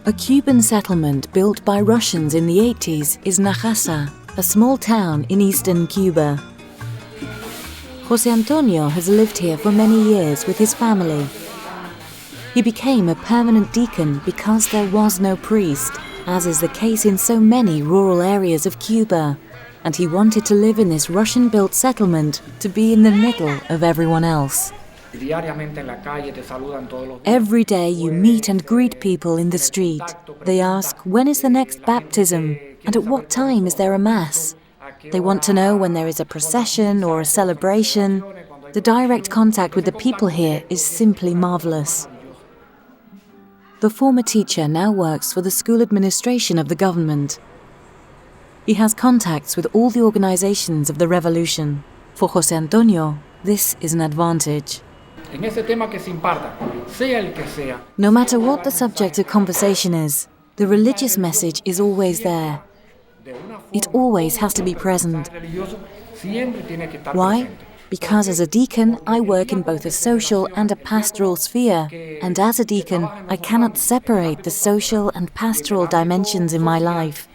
A Cuban settlement built by Russians in the 80s is Najasa, a small town in eastern Cuba. José Antonio has lived here for many years with his family. He became a permanent deacon because there was no priest, as is the case in so many rural areas of Cuba, and he wanted to live in this Russian-built settlement to be in the middle of everyone else. Every day you meet and greet people in the street. They ask, when is the next baptism, and at what time is there a mass? They want to know when there is a procession or a celebration. The direct contact with the people here is simply marvelous. The former teacher now works for the school administration of the government. He has contacts with all the organizations of the revolution. For José Antonio, this is an advantage. No matter what the subject of conversation is, the religious message is always there. It always has to be present. Why? Because as a deacon, I work in both a social and a pastoral sphere, and as a deacon, I cannot separate the social and pastoral dimensions in my life.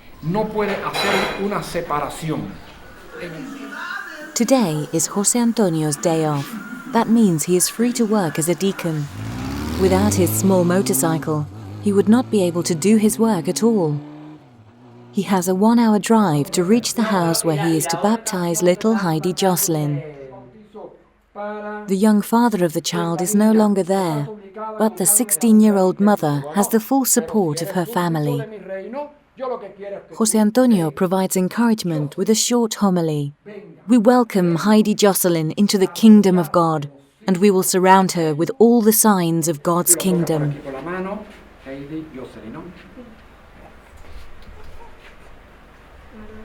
Today is José Antonio's day off. That means he is free to work as a deacon. Without his small motorcycle, he would not be able to do his work at all. He has a 1-hour drive to reach the house where he is to baptize little Heidi Jocelyn. The young father of the child is no longer there, but the 16-year-old mother has the full support of her family. José Antonio provides encouragement with a short homily. We welcome Heidi Jocelyn into the kingdom of God, and we will surround her with all the signs of God's kingdom.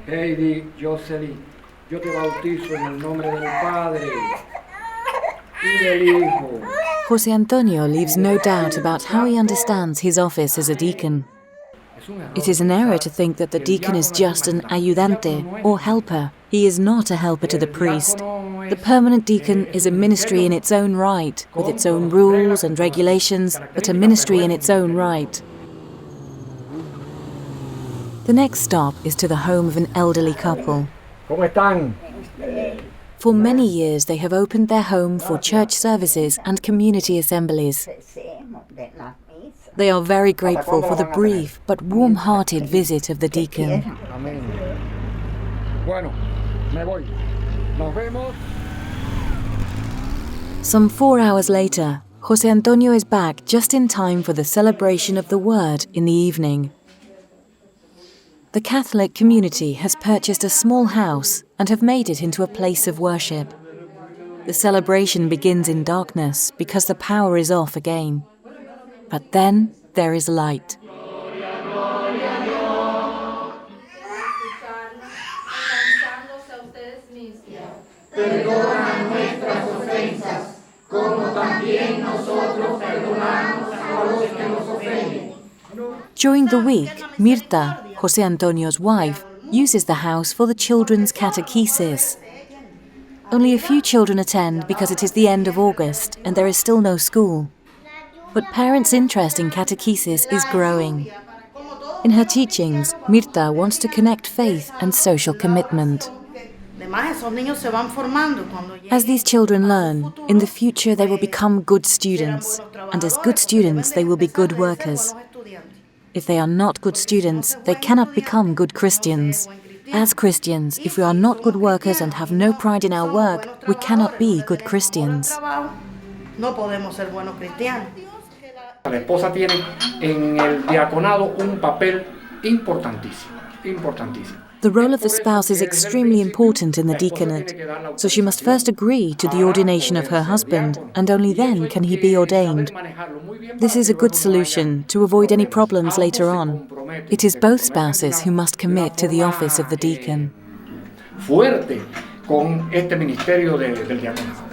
Heidi Jocelyn, yo te bautizo en el nombre del Padre y del Hijo. José Antonio leaves no doubt about how he understands his office as a deacon. It is an error to think that the deacon is just an ayudante or helper. He is not a helper to the priest. The permanent deacon is a ministry in its own right, with its own rules and regulations, but a ministry in its own right. The next stop is to the home of an elderly couple. For many years they have opened their home for church services and community assemblies. They are very grateful for the brief but warm-hearted visit of the deacon. Some 4 hours later, José Antonio is back just in time for the celebration of the Word in the evening. The Catholic community has purchased a small house and have made it into a place of worship. The celebration begins in darkness because the power is off again. But then there is light. During the week, Mirta, José Antonio's wife, uses the house for the children's catechesis. Only a few children attend because it is the end of August and there is still no school. But parents' interest in catechesis is growing. In her teachings, Mirta wants to connect faith and social commitment. As these children learn, in the future they will become good students, and as good students they will be good workers. If they are not good students, they cannot become good Christians. As Christians, if we are not good workers and have no pride in our work, we cannot be good Christians. La esposa tiene en el diaconado un papel importantísimo. The role of the spouse is extremely important in the deaconate, so she must first agree to the ordination of her husband, and only then can he be ordained. This is a good solution to avoid any problems later on. It is both spouses who must commit to the office of the deacon. Fuerte con este ministerio del diaconado.